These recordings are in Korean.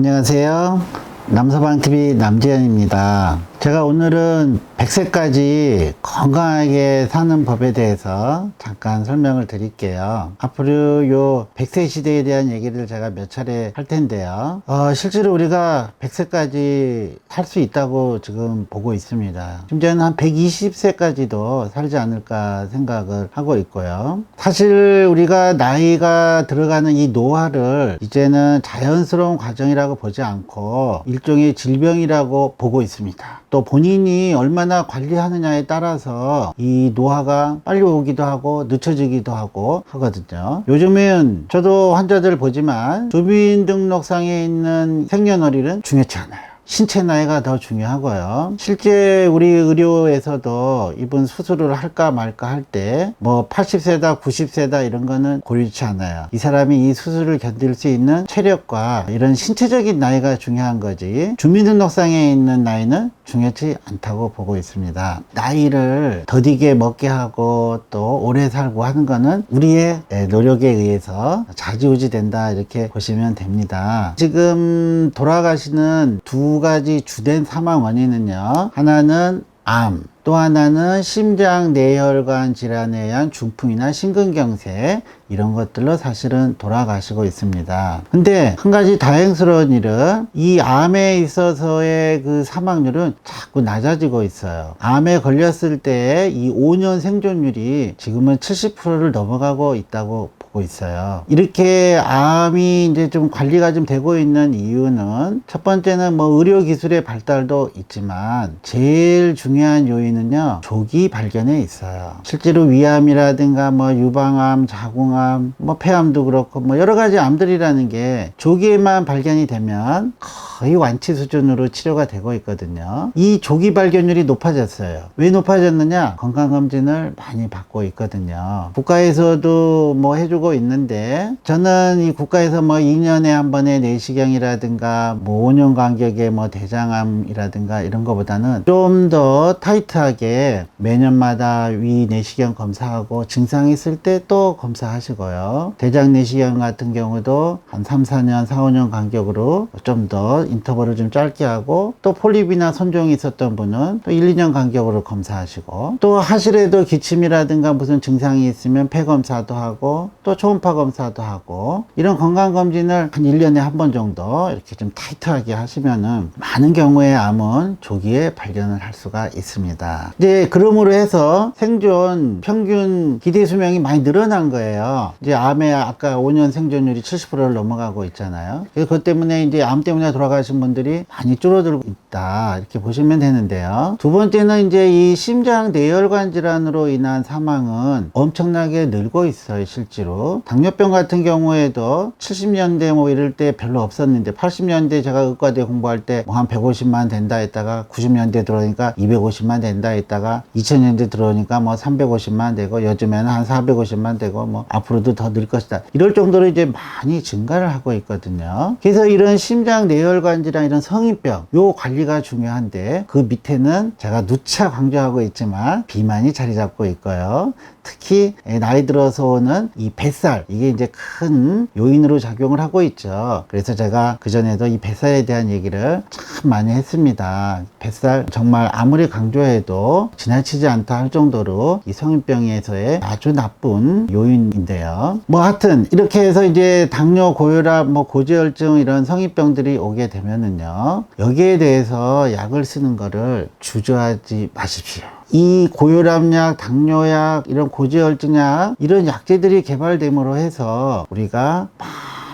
안녕하세요. 남서방TV 남재현입니다. 제가 오늘은 100세까지 건강하게 사는 법에 대해서 잠깐 설명을 드릴게요. 앞으로 요 100세 시대에 대한 얘기를 제가 몇 차례 할 텐데요. 실제로 우리가 100세까지 살 수 있다고 지금 보고 있습니다. 심지어는 한 120세까지도 살지 않을까 생각을 하고 있고요. 사실 우리가 나이가 들어가는 이 노화를 이제는 자연스러운 과정이라고 보지 않고 일종의 질병이라고 보고 있습니다. 또 본인이 얼마나 관리하느냐에 따라서 이 노화가 빨리 오기도 하고 늦춰지기도 하고 하거든요. 요즘은 저도 환자들 보지만 주민등록상에 있는 생년월일은 중요치 않아요. 신체 나이가 더 중요하고요. 실제 우리 의료에서도 이분 수술을 할까 말까 할 때 뭐 80세다 90세다 이런 거는 고려치 않아요. 이 사람이 이 수술을 견딜 수 있는 체력과 이런 신체적인 나이가 중요한 거지 주민등록상에 있는 나이는 중요치 않다고 보고 있습니다. 나이를 더디게 먹게 하고 또 오래 살고 하는 거는 우리의 노력에 의해서 좌지우지 된다 이렇게 보시면 됩니다. 지금 돌아가시는 두 가지 주된 사망 원인은요, 하나는 암, 또 하나는 심장 내혈관 질환에 의한 중풍이나 심근경색 이런 것들로 사실은 돌아가시고 있습니다. 근데 한 가지 다행스러운 일은 이 암에 있어서의 그 사망률은 자꾸 낮아지고 있어요. 암에 걸렸을 때 이 5년 생존율이 지금은 70%를 넘어가고 있다고 보고 있어요. 이렇게 암이 이제 좀 관리가 좀 되고 있는 이유는 첫 번째는 뭐 의료기술의 발달도 있지만 제일 중요한 요인은요, 조기 발견에 있어요. 실제로 위암이라든가 뭐 유방암, 자궁암, 뭐 폐암도 그렇고 뭐 여러 가지 암들이라는 게 조기에만 발견이 되면 거의 완치 수준으로 치료가 되고 있거든요. 이 조기 발견율이 높아졌어요. 왜 높아졌느냐? 건강검진을 많이 받고 있거든요. 국가에서도 뭐 해주고 있는데 저는 이 국가에서 뭐 2년에 한 번의 내시경이라든가 뭐 5년 간격의 뭐 대장암이라든가 이런 거보다는 좀 더 타이트하게 매년마다 위 내시경 검사하고 증상이 있을 때 또 검사하시고요. 대장 내시경 같은 경우도 한 3, 4년, 4, 5년 간격으로 좀 더 인터벌을 좀 짧게 하고 또 폴립이나 손종이 있었던 분은 또 1, 2년 간격으로 검사하시고 또 하실에도 기침이라든가 무슨 증상이 있으면 폐 검사도 하고 또 초음파 검사도 하고 이런 건강검진을 한 1년에 한 번 정도 이렇게 좀 타이트하게 하시면은 많은 경우에 암은 조기에 발견을 할 수가 있습니다. 이제 그러므로 해서 생존 평균 기대 수명이 많이 늘어난 거예요. 이제 암에 아까 5년 생존율이 70%를 넘어가고 있잖아요. 그래서 그것 때문에 이제 암 때문에 돌아가신 분들이 많이 줄어들고 있다 이렇게 보시면 되는데요. 두 번째는 이제 이 심장 내혈관 질환으로 인한 사망은 엄청나게 늘고 있어요. 실제로 당뇨병 같은 경우에도 70년대 뭐 이럴 때 별로 없었는데 80년대 제가 의과대 공부할 때 뭐 한 150만 된다 했다가 90년대 들어오니까 250만 된다 했다가 2000년대 들어오니까 뭐 350만 되고 요즘에는 한 450만 되고 뭐 앞으로도 더 늘 것이다 이럴 정도로 이제 많이 증가를 하고 있거든요. 그래서 이런 심장 내혈관 질환 이런 성인병 요 관리가 중요한데 그 밑에는 제가 누차 강조하고 있지만 비만이 자리 잡고 있고요. 특히 나이 들어서 오는 이 뱃살 이게 이제 큰 요인으로 작용을 하고 있죠. 그래서 제가 그전에도 이 뱃살에 대한 얘기를 참 많이 했습니다. 뱃살 정말 아무리 강조해도 지나치지 않다 할 정도로 이 성인병에서의 아주 나쁜 요인인데요. 뭐 하여튼 이렇게 해서 이제 당뇨, 고혈압, 뭐 고지혈증 이런 성인병들이 오게 되면은요, 여기에 대해서 약을 쓰는 거를 주저하지 마십시오. 이 고혈압약, 당뇨약, 이런 고지혈증약 이런 약제들이 개발됨으로 해서 우리가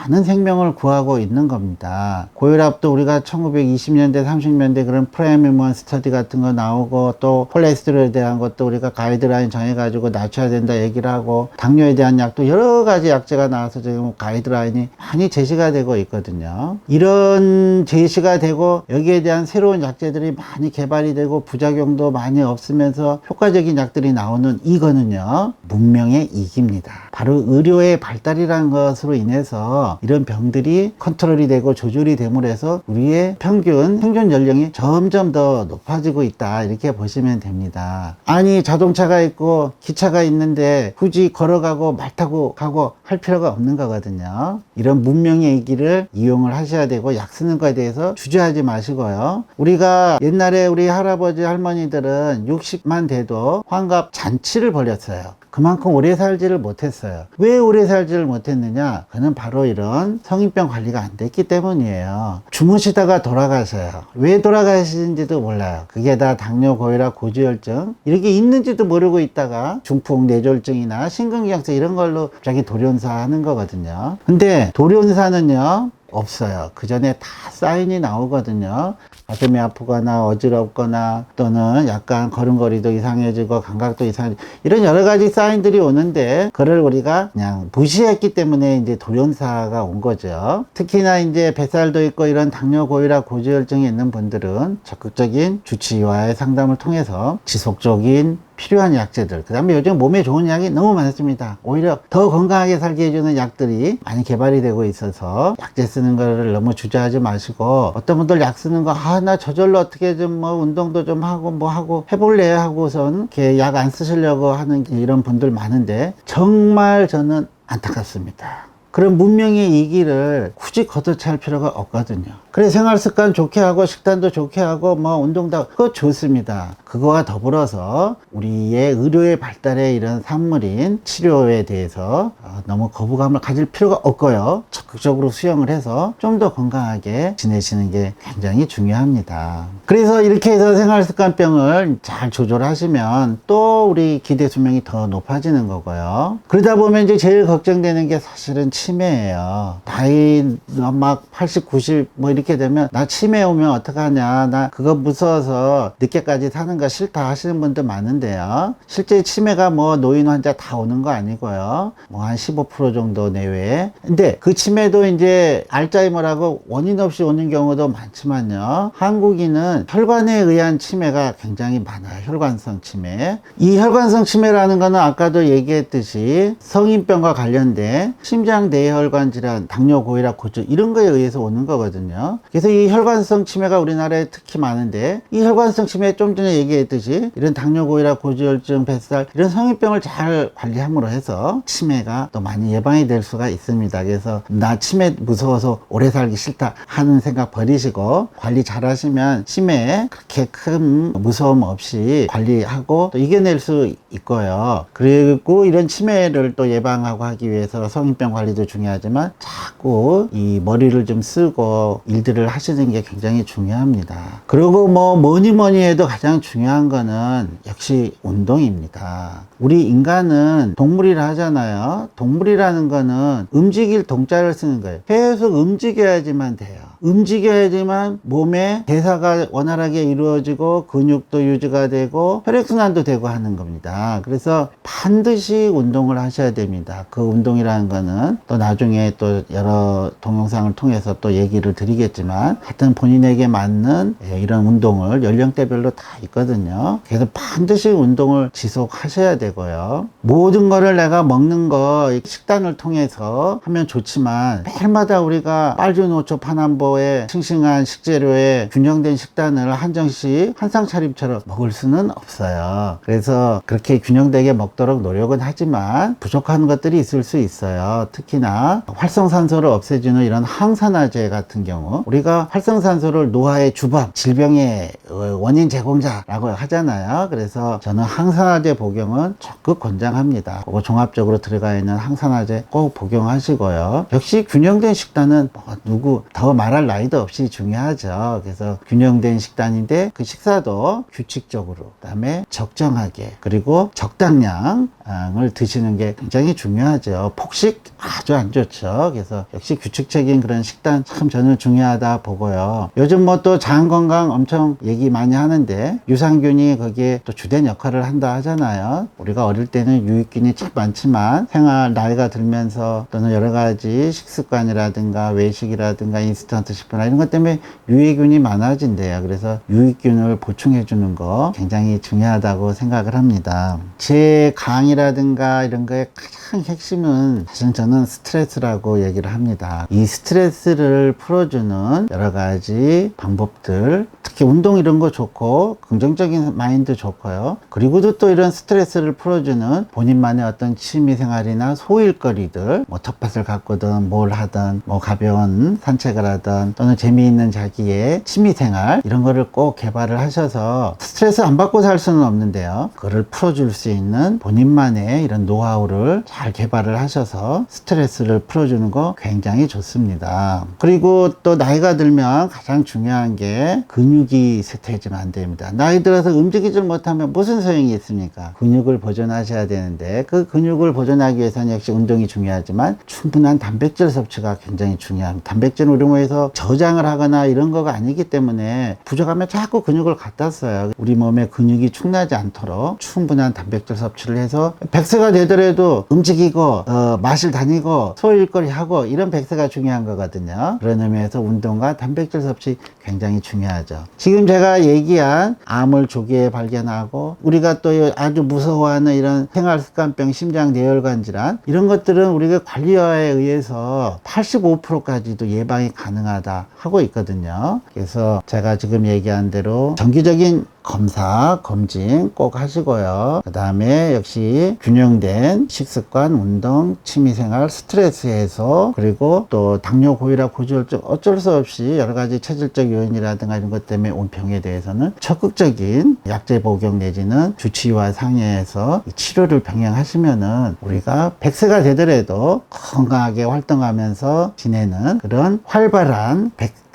많은 생명을 구하고 있는 겁니다. 고혈압도 우리가 1920년대 30년대 그런 프레미엄 스터디 같은 거 나오고 또 콜레스테롤에 대한 것도 우리가 가이드라인 정해가지고 낮춰야 된다 얘기를 하고 당뇨에 대한 약도 여러 가지 약제가 나와서 지금 가이드라인이 많이 제시가 되고 있거든요. 이런 제시가 되고 여기에 대한 새로운 약제들이 많이 개발이 되고 부작용도 많이 없으면서 효과적인 약들이 나오는 이거는요, 문명의 이기입니다. 바로 의료의 발달이라는 것으로 인해서 되면요, 이런 병들이 컨트롤이 되고 조절이 됨으로 해서 우리의 평균 생존 연령이 점점 더 높아지고 있다, 이렇게 보시면 됩니다. 아니, 자동차가 있고 기차가 있는데 굳이 걸어가고 말 타고 가고 할 필요가 없는 거거든요. 이런 문명의 얘기를 이용을 하셔야 되고, 약 쓰는 거에 대해서 주저하지 마시고요. 우리가 옛날에 우리 할아버지 할머니들은 60만 돼도 환갑 잔치를 벌였어요. 그만큼 오래 살지를 못했어요. 왜 오래 살지를 못했느냐? 그는 바로 이런 성인병 관리가 안 됐기 때문이에요. 주무시다가 돌아가셔요. 왜 돌아가시는지도 몰라요. 그게 다 당뇨, 고혈압, 고지혈증 이렇게 있는지도 모르고 있다가 중풍, 뇌졸중이나 심근경색 이런 걸로 갑자기 돌연사 하는 거거든요. 근데 돌연사는요, 없어요. 그 전에 다 사인이 나오거든요. 가슴이 아프거나 어지럽거나 또는 약간 걸음걸이도 이상해지고 감각도 이상해지고 이런 여러 가지 사인들이 오는데, 그걸 우리가 그냥 무시했기 때문에 이제 돌연사가 온 거죠. 특히나 이제 뱃살도 있고 이런 당뇨, 고혈압, 고지혈증이 있는 분들은 적극적인 주치의와의 상담을 통해서 지속적인 필요한 약제들, 그 다음에 요즘 몸에 좋은 약이 너무 많습니다. 오히려 더 건강하게 살게 해주는 약들이 많이 개발이 되고 있어서 약제 쓰는 거를 너무 주저하지 마시고, 어떤 분들 약 쓰는 거, 나 저절로 어떻게 좀 뭐 운동도 좀 하고 뭐 하고 해볼래 하고선 이렇게 약 안 쓰시려고 하는 이런 분들 많은데, 정말 저는 안타깝습니다. 그런 문명의 이기를 굳이 걷어차일 필요가 없거든요. 그래, 생활습관 좋게 하고 식단도 좋게 하고 뭐 운동도, 그거 좋습니다. 그거와 더불어서 우리의 의료의 발달에 이런 산물인 치료에 대해서 너무 거부감을 가질 필요가 없고요, 적극적으로 수용을 해서 좀 더 건강하게 지내시는 게 굉장히 중요합니다. 그래서 이렇게 해서 생활습관병을 잘 조절하시면 또 우리 기대 수명이 더 높아지는 거고요. 그러다 보면 이제 제일 걱정되는 게 사실은 치매예요. 나이 막 80, 90 뭐 이렇게 되면 나 치매 오면 어떡하냐, 나 그거 무서워서 늦게까지 사는 거 싫다 하시는 분들 많은데요. 실제 치매가 뭐 노인 환자 다 오는 거 아니고요. 뭐 한 15% 정도 내외. 근데 그 치매도 이제 알츠하이머라고 원인 없이 오는 경우도 많지만요. 한국인은 혈관에 의한 치매가 굉장히 많아요. 혈관성 치매. 이 혈관성 치매라는 거는 아까도 얘기했듯이 성인병과 관련된 심장 내혈관 질환, 당뇨, 고혈압, 고지혈 이런 거에 의해서 오는 거거든요. 그래서 이 혈관성 치매가 우리나라에 특히 많은데, 이 혈관성 치매 좀 전에 얘기했듯이 이런 당뇨, 고혈압, 고지혈증, 뱃살 이런 성인병을 잘 관리함으로 해서 치매가 또 많이 예방이 될 수가 있습니다. 그래서 나 치매 무서워서 오래 살기 싫다 하는 생각 버리시고 관리 잘 하시면 치매에 그렇게 큰 무서움 없이 관리하고 또 이겨낼 수 있고요. 그리고 이런 치매를 또 예방하고 하기 위해서 성인병 관리도 중요하지만 자꾸 이 머리를 좀 쓰고 일들을 하시는 게 굉장히 중요합니다. 그리고 뭐 뭐니 해도 가장 중요한 거는 역시 운동입니다. 우리 인간은 동물이라 하잖아요. 동물이라는 거는 움직일 동자를 쓰는 거예요. 계속 움직여야지만 돼요. 움직여야지만 몸에 대사가 원활하게 이루어지고 근육도 유지가 되고 혈액순환도 되고 하는 겁니다. 그래서 반드시 운동을 하셔야 됩니다. 그 운동이라는 거는 또 나중에 또 여러 동영상을 통해서 또 얘기를 드리겠지만, 하여튼 본인에게 맞는 이런 운동을 연령대별로 다 있거든요. 그래서 반드시 운동을 지속하셔야 되고요. 모든 거를 내가 먹는 거 식단을 통해서 하면 좋지만, 매일마다 우리가 빨주노초 파남보에 싱싱한 식재료에 균형된 식단을 한정씩 한상 차림처럼 먹을 수는 없어요. 그래서 그렇게 균형되게 먹도록 노력은 하지만 부족한 것들이 있을 수 있어요. 특히나 활성산소를 없애주는 이런 항산화제 같은 경우, 우리가 활성산소를 노화의 주범, 질병의 원인 제공자라고 하잖아요. 그래서 저는 항산화제 복용은 적극 권장합니다. 그거 종합적으로 들어가 있는 항산화제 꼭 복용하시고요. 역시 균형된 식단은 뭐 누구 더 말할 나이도 없이 중요하죠. 그래서 균형된 식단인데 그 식사도 규칙적으로, 그 다음에 적정하게, 그리고 적당량을 드시는 게 굉장히 중요하죠. 폭식 아주 안 좋죠. 그래서 역시 규칙적인 그런 식단 참 저는 중요하다 보고요. 요즘 뭐 또 장 건강 엄청 얘기 많이 하는데, 유산균이 거기에 또 주된 역할을 한다 하잖아요. 우리가 어릴 때는 유익균이 참 많지만 생활 나이가 들면서 또는 여러 가지 식습관이라든가 외식이라든가 인스턴트 드시거나 이런 것 때문에 유해균이 많아진대요. 그래서 유익균을 보충해 주는 거 굉장히 중요하다고 생각을 합니다. 제 강의라든가 이런 거에 가장 핵심은 사실 저는 스트레스라고 얘기를 합니다. 이 스트레스를 풀어주는 여러 가지 방법들, 특히 운동 이런 거 좋고 긍정적인 마인드 좋고요. 그리고도 또 이런 스트레스를 풀어주는 본인만의 어떤 취미생활이나 소일거리들, 뭐 텃밭을 가꾸든 뭘 하든 뭐 가벼운 산책을 하든 또는 재미있는 자기의 취미생활 이런 거를 꼭 개발을 하셔서 스트레스 안 받고 살 수는 없는데요. 그거를 풀어줄 수 있는 본인만의 이런 노하우를 잘 개발을 하셔서 스트레스를 풀어주는 거 굉장히 좋습니다. 그리고 또 나이가 들면 가장 중요한 게 근육이 쇠퇴해지면 안 됩니다. 나이 들어서 움직이질 못하면 무슨 소용이 있습니까? 근육을 보존하셔야 되는데 그 근육을 보존하기 위해서는 역시 운동이 중요하지만 충분한 단백질 섭취가 굉장히 중요합니다. 단백질은 우리 몸에서 저장을 하거나 이런 거가 아니기 때문에 부족하면 자꾸 근육을 갖다 써요. 우리 몸에 근육이 축나지 않도록 충분한 단백질 섭취를 해서 100세가 되더라도 움직이고 마실 다니고 소일거리 하고 이런 100세가 중요한 거거든요. 그런 의미에서 운동과 단백질 섭취 굉장히 중요하죠. 지금 제가 얘기한 암을 조기에 발견하고 우리가 또 아주 무서워하는 이런 생활습관병, 심장 내혈관 질환 이런 것들은 우리가 관리와에 의해서 85%까지도 예방이 가능하다 하고 있거든요. 그래서 제가 지금 얘기한 대로 정기적인 검사, 검진 꼭 하시고요. 그 다음에 역시 균형된 식습관, 운동, 취미생활, 스트레스 해소, 그리고 또 당뇨, 고혈압, 고지혈증 어쩔 수 없이 여러 가지 체질적 요인이라든가 이런 것 때문에 온 병에 대해서는 적극적인 약제 복용 내지는 주치의와 상의해서 치료를 병행하시면은 우리가 100세가 되더라도 건강하게 활동하면서 지내는 그런 활발한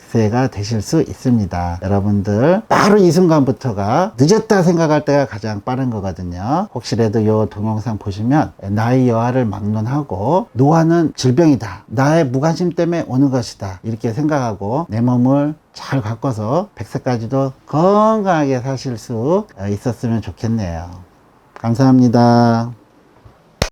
세가 되실 수 있습니다. 여러분들 바로 이 순간부터가 늦었다 생각할 때가 가장 빠른 거거든요. 혹시라도 이 동영상 보시면 나의 여하를 막론하고 노화는 질병이다, 나의 무관심 때문에 오는 것이다 이렇게 생각하고 내 몸을 잘 가꿔서 100세까지도 건강하게 사실 수 있었으면 좋겠네요. 감사합니다.